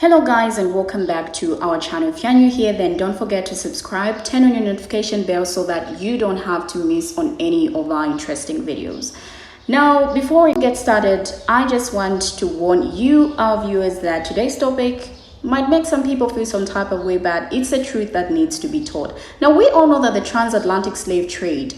Hello guys, and welcome back to our channel. If you're new here, then don't forget to subscribe, turn on your notification bell so that you don't have to miss on any of our interesting videos. Now, before we get started, I just want to warn you, our viewers, that today's topic might make some people feel some type of way, but it's a truth that needs to be taught. Now, we all know that the transatlantic slave trade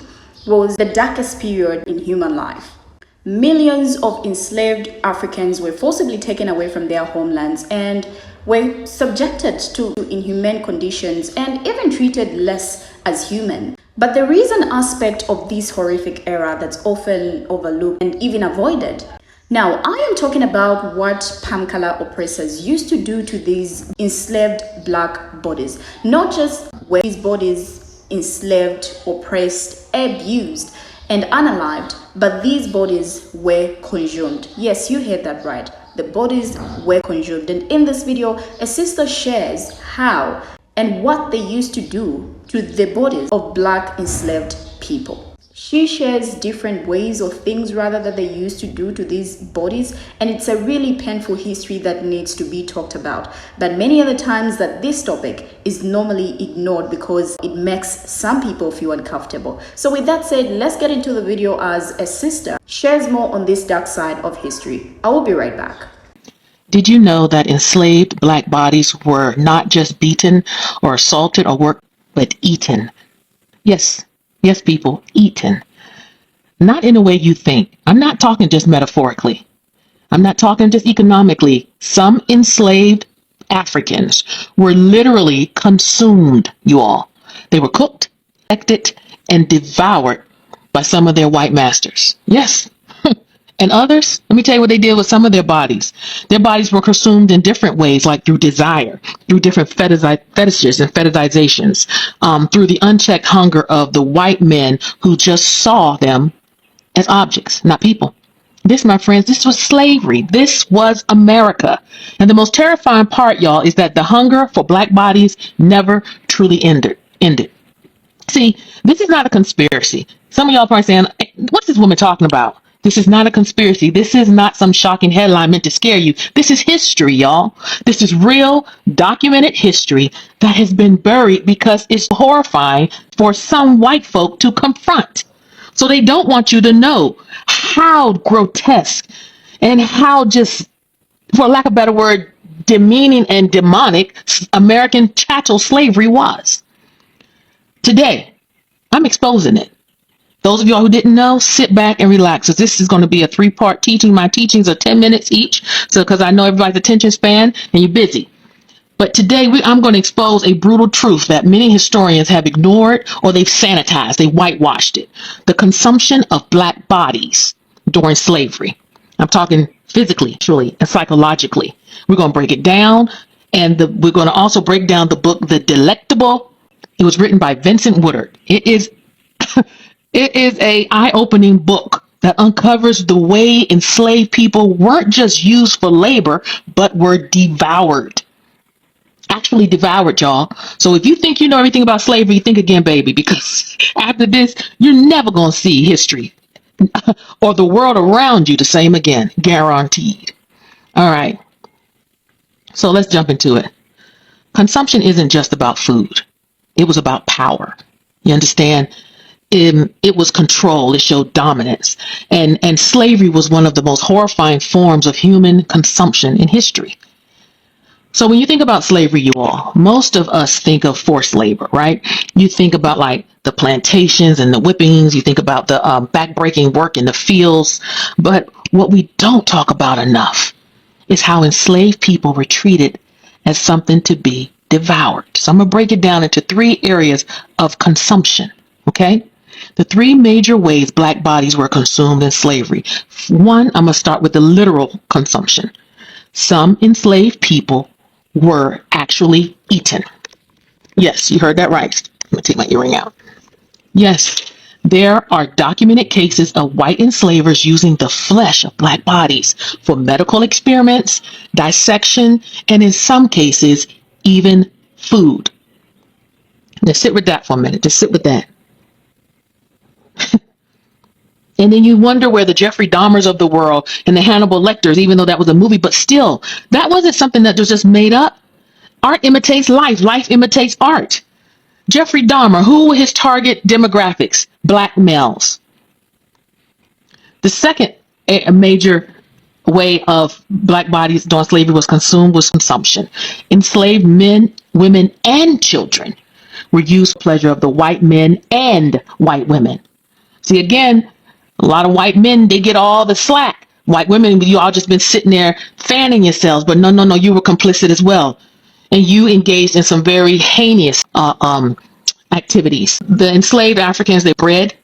was the darkest period in human life. Millions of enslaved Africans were forcibly taken away from their homelands and were subjected to inhumane conditions and even treated less as human. But there is an aspect of this horrific era that's often overlooked and even avoided. Now, I am talking about what palm color oppressors used to do to these enslaved black bodies. Not just were these bodies enslaved, oppressed, abused, and unalived, but these bodies were consumed. Yes, you heard that right. The bodies were consumed. And in this video, a sister shares how and what they used to do to the bodies of black enslaved people. She shares different ways or things rather that they used to do to these bodies, and it's a really painful history that needs to be talked about. But many other times that this topic is normally ignored because it makes some people feel uncomfortable. So with that said, let's get into the video as a sister shares more on this dark side of history. I will be right back. Did you know that enslaved black bodies were not just beaten or assaulted or worked, but eaten? Yes, people, eaten. Not in a way you think. I'm not talking just metaphorically. I'm not talking just economically. Some enslaved Africans were literally consumed, you all. They were cooked, collected, and devoured by some of their white masters. Yes. And others, let me tell you what they did with some of their bodies. Their bodies were consumed in different ways, like through desire, through different fetishes and fetishizations, through the unchecked hunger of the white men who just saw them as objects, not people. This, my friends, this was slavery. This was America. And the most terrifying part, y'all, is that the hunger for black bodies never truly ended. See, this is not a conspiracy. Some of y'all probably saying, what's this woman talking about? This is not a conspiracy. This is not some shocking headline meant to scare you. This is history, y'all. This is real, documented history that has been buried because it's horrifying for some white folk to confront. So they don't want you to know how grotesque and how just, for lack of a better word, demeaning and demonic American chattel slavery was. Today, I'm exposing it. Those of y'all who didn't know, sit back and relax, because this is going to be a 3-part teaching. My teachings are 10 minutes each, so because I know everybody's attention span and you're busy. But today I'm going to expose a brutal truth that many historians have ignored or they've sanitized, they whitewashed it. The consumption of black bodies during slavery. I'm talking physically, actually, and psychologically. We're going to break it down, and we're going to also break down the book, The Delectable. It was written by Vincent Woodard. It is a eye-opening book that uncovers the way enslaved people weren't just used for labor, but were devoured. Actually devoured, y'all. So if you think you know everything about slavery, think again, baby, because after this, you're never going to see history or the world around you the same again. Guaranteed. All right. So let's jump into it. Consumption isn't just about food. It was about power. You understand? It was control. It showed dominance. And slavery was one of the most horrifying forms of human consumption in history. So when you think about slavery, you all, most of us think of forced labor, right? You think about like the plantations and the whippings. You think about the backbreaking work in the fields. But what we don't talk about enough is how enslaved people were treated as something to be devoured. So I'm going to break it down into 3 areas of consumption, okay? The 3 major ways black bodies were consumed in slavery. One, I'm going to start with the literal consumption. Some enslaved people were actually eaten. Yes, you heard that right. I'm going to take my earring out. Yes, there are documented cases of white enslavers using the flesh of black bodies for medical experiments, dissection, and in some cases, even food. Now sit with that for a minute. Just sit with that. And then you wonder where the Jeffrey Dahmers of the world and the Hannibal Lecters, even though that was a movie, but still, that wasn't something that was just made up. Art imitates life. Life imitates art. Jeffrey Dahmer, who were his target demographics? Black males. The second major way of black bodies during slavery was consumed was consumption. Enslaved men, women, and children were used for pleasure of the white men and white women. See, again, a lot of white men, they get all the slack. White women, you all just been sitting there fanning yourselves, but no, you were complicit as well. And you engaged in some very heinous activities. The enslaved Africans, they bred,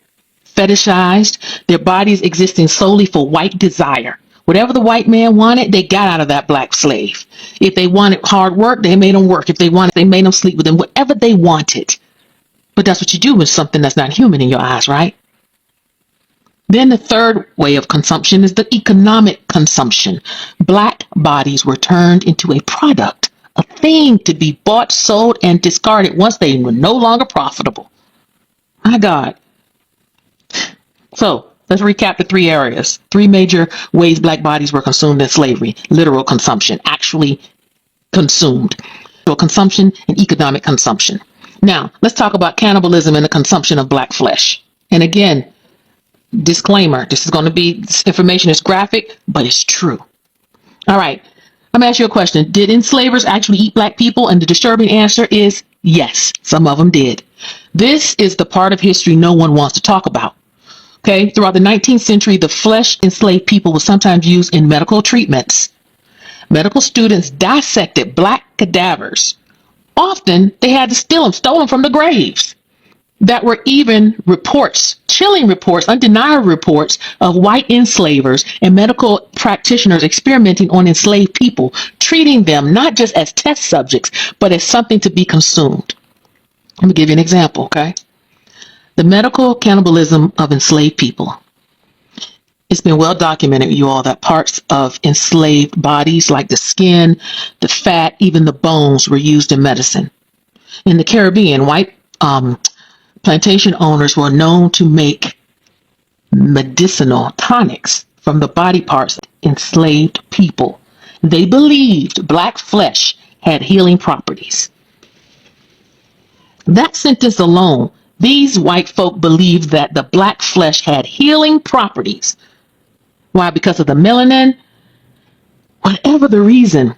fetishized, their bodies existing solely for white desire. Whatever the white man wanted, they got out of that black slave. If they wanted hard work, they made them work. If they wanted, they made them sleep with them, whatever they wanted. But that's what you do with something that's not human in your eyes, right? Then the third way of consumption is the economic consumption. Black bodies were turned into a product, a thing to be bought, sold, and discarded once they were no longer profitable. My God. So let's recap the three areas. Three major ways black bodies were consumed in slavery. Literal consumption, actually consumed. So consumption and economic consumption. Now, let's talk about cannibalism and the consumption of black flesh. And again, disclaimer, this information is graphic, but it's true. All right, I'm gonna ask you a question. Did enslavers actually eat black people? And the disturbing answer is yes, some of them did. This is the part of history no one wants to talk about. Okay, throughout the 19th century, the flesh enslaved people was sometimes used in medical treatments. Medical students dissected black cadavers. Often, they had to stole them from the graves. That were even reports, chilling reports, undeniable reports of white enslavers and medical practitioners experimenting on enslaved people, treating them not just as test subjects, but as something to be consumed. Let me give you an example, okay? The medical cannibalism of enslaved people. It's been well documented, you all, that parts of enslaved bodies, like the skin, the fat, even the bones, were used in medicine. In the Caribbean, white plantation owners were known to make medicinal tonics from the body parts of enslaved people. They believed black flesh had healing properties. That sentence alone, these white folk believed that the black flesh had healing properties. Why? Because of the melanin? Whatever the reason.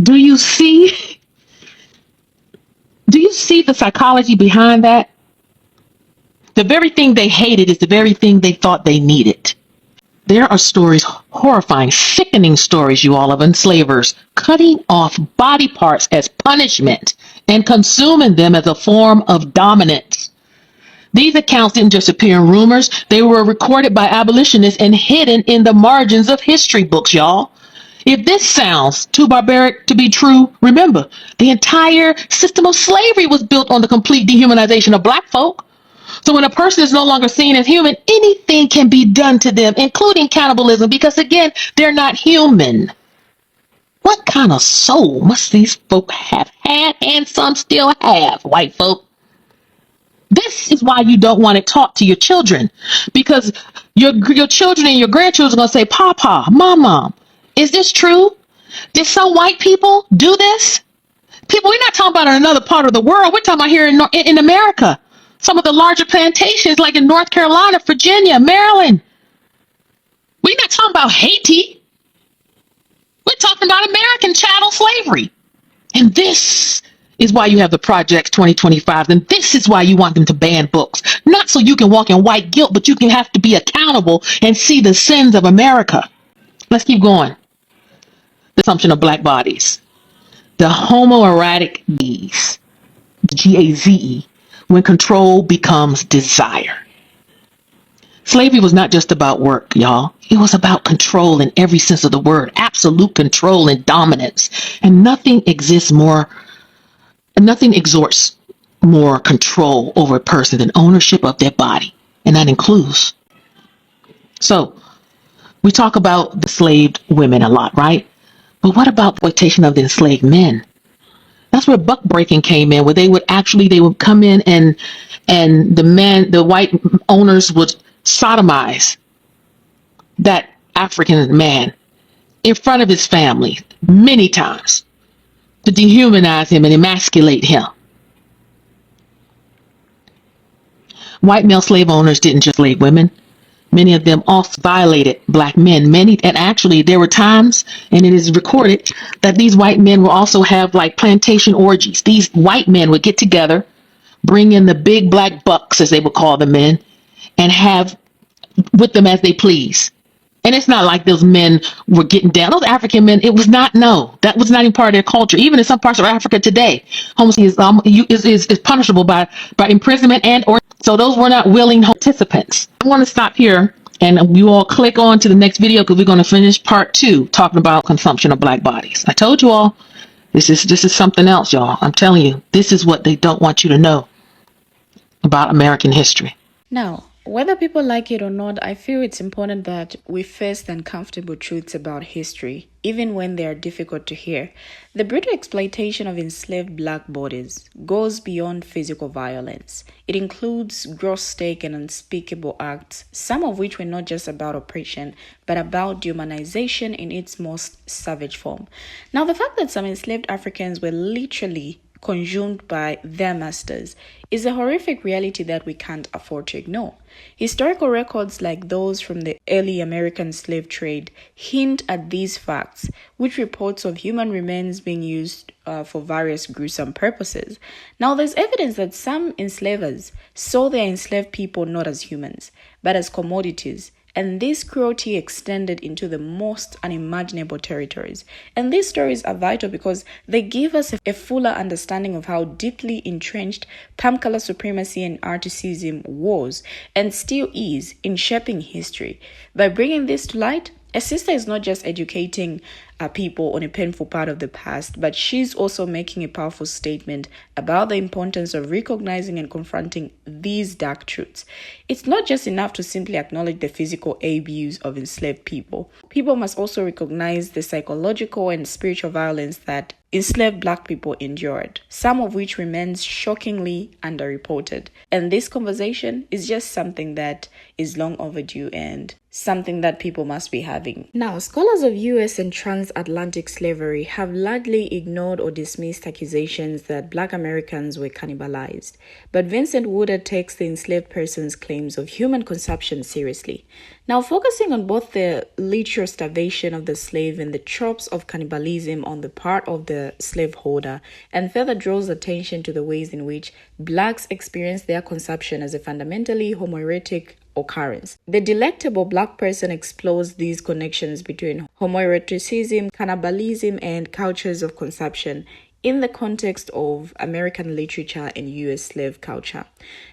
Do you see the psychology behind that? The very thing they hated is the very thing they thought they needed. There are stories, horrifying, sickening stories, you all, of enslavers cutting off body parts as punishment and consuming them as a form of dominance. These accounts didn't just appear in rumors. They were recorded by abolitionists and hidden in the margins of history books, y'all. If this sounds too barbaric to be true, remember, the entire system of slavery was built on the complete dehumanization of black folk. So when a person is no longer seen as human, anything can be done to them, including cannibalism, because again, they're not human. What kind of soul must these folk have had, and some still have, white folk? This is why you don't want to talk to your children, because your children and your grandchildren are going to say, Papa, Mama, is this true? Did some white people do this? People, we're not talking about in another part of the world. We're talking about here in America. Some of the larger plantations, like in North Carolina, Virginia, Maryland. We're not talking about Haiti. We're talking about American chattel slavery. And this is why you have the Projects 2025. And this is why you want them to ban books. Not so you can walk in white guilt, but you can have to be accountable and see the sins of America. Let's keep going. The assumption of black bodies. The homoerotic gaze, Gaze, when control becomes desire. Slavery was not just about work, y'all. It was about control in every sense of the word, absolute control and dominance. And nothing exerts more control over a person than ownership of their body. And that includes. So, we talk about the enslaved women a lot, right? But what about the exploitation of the enslaved men? That's where buck breaking came in, where they would come in and the white owners would sodomize that African man in front of his family many times to dehumanize him and emasculate him. White male slave owners didn't just slave women. Many of them also violated black men. And actually there were times, and it is recorded, that these white men will also have like plantation orgies. These white men would get together, bring in the big black bucks, as they would call the men, and have with them as they please. And it's not like those men were getting down. Those African men, it was not, no, that was not even part of their culture. Even in some parts of Africa today, homosexuality is punishable by imprisonment and or. So those were not willing participants. I want to stop here and you all click on to the next video because we're going to finish part 2 talking about consumption of black bodies. I told you all, this is something else, y'all. I'm telling you, this is what they don't want you to know about American history. Now, whether people like it or not, I feel it's important that we face the uncomfortable truths about history, even when they are difficult to hear. The brutal exploitation of enslaved black bodies goes beyond physical violence. It includes grotesque and unspeakable acts, some of which were not just about oppression, but about dehumanization in its most savage form. Now, the fact that some enslaved Africans were literally consumed by their masters is a horrific reality that we can't afford to ignore. Historical records like those from the early American slave trade hint at these facts, with reports of human remains being used for various gruesome purposes. Now, there's evidence that some enslavers saw their enslaved people not as humans, but as commodities, and this cruelty extended into the most unimaginable territories. And these stories are vital because they give us a fuller understanding of how deeply entrenched palm-color supremacy and artisanship was and still is in shaping history. By bringing this to light, a sister is not just educating people on a painful part of the past, but she's also making a powerful statement about the importance of recognizing and confronting these dark truths. It's not just enough to simply acknowledge the physical abuse of enslaved people. People must also recognize the psychological and spiritual violence that enslaved black people endured, some of which remains shockingly underreported. And this conversation is just something that is long overdue and something that people must be having. Now, scholars of US and transatlantic slavery have largely ignored or dismissed accusations that black Americans were cannibalized. But Vincent Woodard takes the enslaved person's claims of human consumption seriously. Now, focusing on both the literal starvation of the slave and the tropes of cannibalism on the part of the slaveholder, and further draws attention to the ways in which blacks experience their consumption as a fundamentally homoerotic occurrence. The delectable black person explores these connections between homoeroticism, cannibalism, and cultures of consumption in the context of American literature and U.S. slave culture.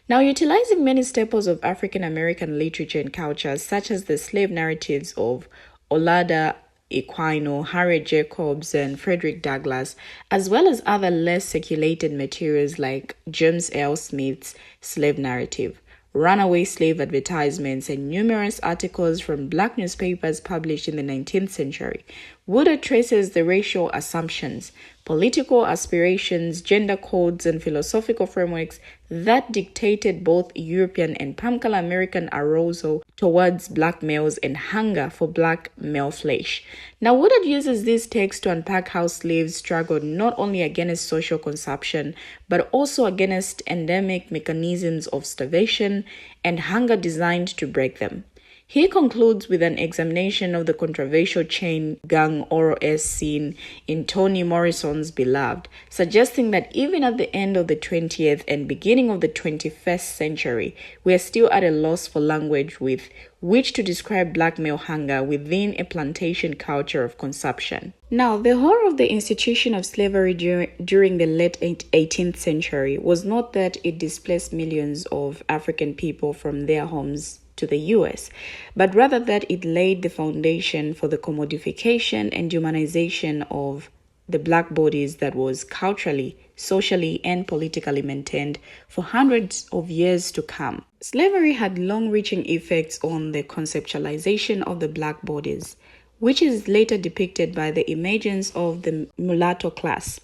Now, utilizing many staples of African American literature and culture, such as the slave narratives of Olaudah Equiano, Harriet Jacobs, and Frederick Douglass, as well as other less circulated materials like James L. Smith's slave narrative, runaway slave advertisements, and numerous articles from black newspapers published in the 19th century, Woodard traces the racial assumptions, political aspirations, gender codes, and philosophical frameworks that dictated both European and palm-color American arousal towards black males and hunger for black male flesh. Now, Woodard uses these texts to unpack how slaves struggled not only against social consumption, but also against endemic mechanisms of starvation and hunger designed to break them. He concludes with an examination of the controversial chain gang oral S scene in Toni Morrison's Beloved, suggesting that even at the end of the 20th and beginning of the 21st century, we are still at a loss for language with which to describe black male hunger within a plantation culture of consumption. Now, the horror of the institution of slavery during the late 18th century was not that it displaced millions of African people from their homes to the US, but rather that it laid the foundation for the commodification and dehumanization of the black bodies that was culturally, socially, and politically maintained for hundreds of years to come. Slavery had long-reaching effects on the conceptualization of the black bodies, which is later depicted by the emergence of the mulatto class.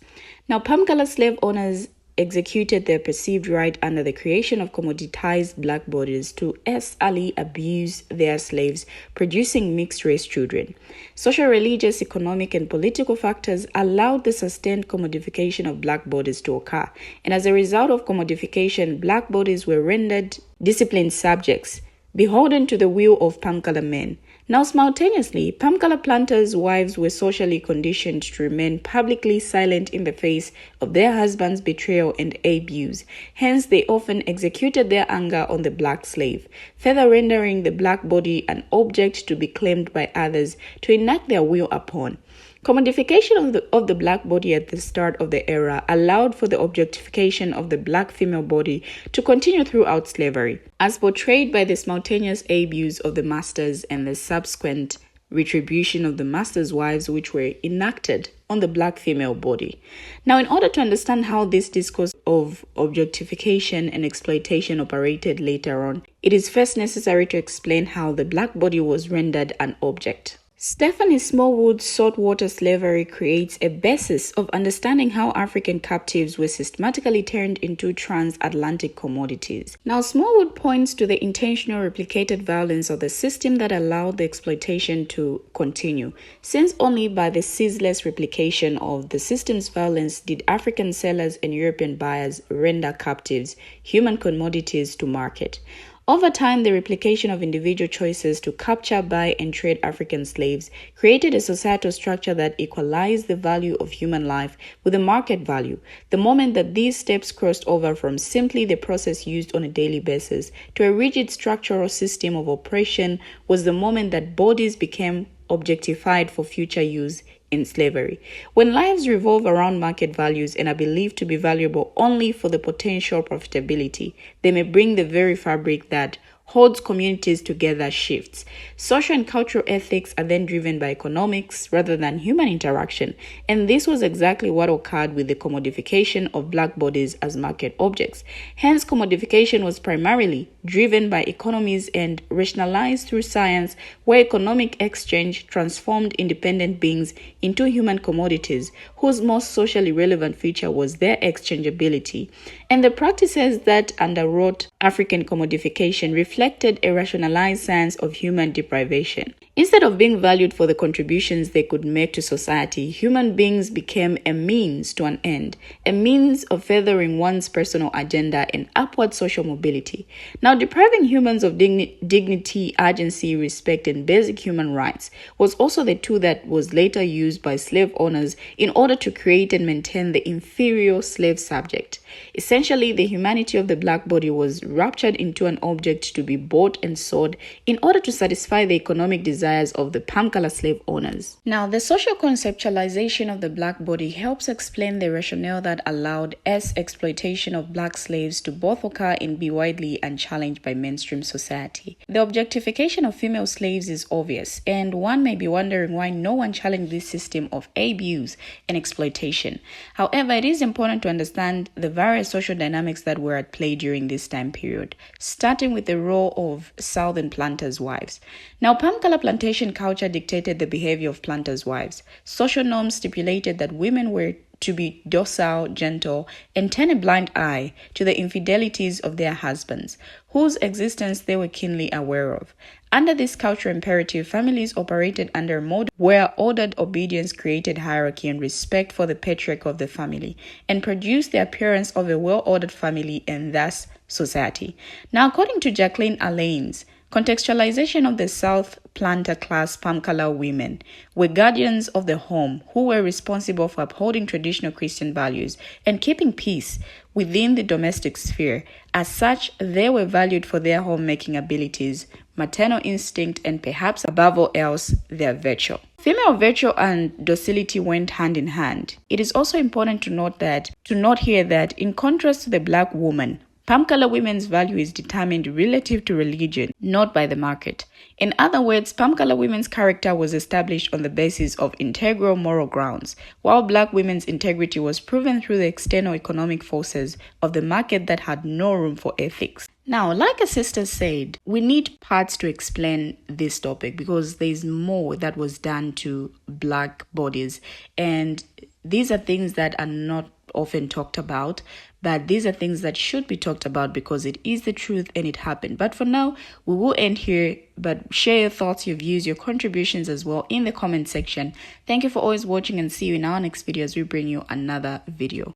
Now, palm-color slave owners executed their perceived right under the creation of commoditized black bodies to essentially abuse their slaves, producing mixed-race children. Social, religious, economic, and political factors allowed the sustained commodification of black bodies to occur, and as a result of commodification, black bodies were rendered disciplined subjects, beholden to the will of palm-color men. Now, simultaneously, palm-color planters' wives were socially conditioned to remain publicly silent in the face of their husband's betrayal and abuse. Hence, they often executed their anger on the black slave, further rendering the black body an object to be claimed by others to enact their will upon. Commodification of the black body at the start of the era allowed for the objectification of the black female body to continue throughout slavery, as portrayed by the simultaneous abuse of the masters and the subsequent retribution of the masters' wives, which were enacted on the black female body. Now, in order to understand how this discourse of objectification and exploitation operated later on, it is first necessary to explain how the black body was rendered an object. Stephanie Smallwood's saltwater slavery creates a basis of understanding how African captives were systematically turned into transatlantic commodities. Now, Smallwood points to the intentional replicated violence of the system that allowed the exploitation to continue, since only by the ceaseless replication of the system's violence did African sellers and European buyers render captives human commodities to market. Over time, the replication of individual choices to capture, buy, and trade African slaves created a societal structure that equalized the value of human life with the market value. The moment that these steps crossed over from simply the process used on a daily basis to a rigid structural system of oppression was the moment that bodies became objectified for future use in slavery. When lives revolve around market values and are believed to be valuable only for the potential profitability, they may bring the very fabric that holds communities together shifts. Social and cultural ethics are then driven by economics rather than human interaction, and this was exactly what occurred with the commodification of black bodies as market objects. Hence, commodification was primarily driven by economies and rationalized through science, where economic exchange transformed independent beings into human commodities whose most socially relevant feature was their exchangeability. And the practices that underwrote African commodification reflected a rationalized sense of human deprivation. Instead of being valued for the contributions they could make to society, human beings became a means to an end, a means of furthering one's personal agenda and upward social mobility. Now, depriving humans of dignity, agency, respect, and basic human rights was also the tool that was later used by slave owners in order to create and maintain the inferior slave subject. Essentially, the humanity of the black body was raptured into an object to be bought and sold in order to satisfy the economic desires of the palm-color slave owners. Now, the social conceptualization of the black body helps explain the rationale that allowed exploitation of black slaves to both occur and be widely unchallenged by mainstream society. The objectification of female slaves is obvious, and one may be wondering why no one challenged this system of abuse and exploitation. However, it is important to understand the various social dynamics that were at play during this time period, starting with the role of southern planters' wives. Now, palm-color plantation culture dictated the behavior of planters' wives. Social norms stipulated that women were to be docile, gentle, and turn a blind eye to the infidelities of their husbands, whose existence they were keenly aware of. Under this cultural imperative, families operated under a mode where ordered obedience created hierarchy and respect for the patriarch of the family, and produced the appearance of a well-ordered family and thus society. Now, according to Jacqueline Allain's contextualization of the South planter class palm-color women were guardians of the home who were responsible for upholding traditional Christian values and keeping peace within the domestic sphere. As such, they were valued for their homemaking abilities, maternal instinct, and perhaps above all else, their virtue. Female virtue and docility went hand in hand. It is also important to note here that in contrast to the black woman, palm-color women's value is determined relative to religion, not by the market. In other words, palm-color women's character was established on the basis of integral moral grounds, while black women's integrity was proven through the external economic forces of the market that had no room for ethics. Now, like a sister said, we need parts to explain this topic because there's more that was done to black bodies, and these are things that are not often talked about, but these are things that should be talked about because it is the truth and it happened. But for now, we will end here, but share your thoughts, your views, your contributions as well in the comment section. Thank you for always watching, and see you in our next video as we bring you another video.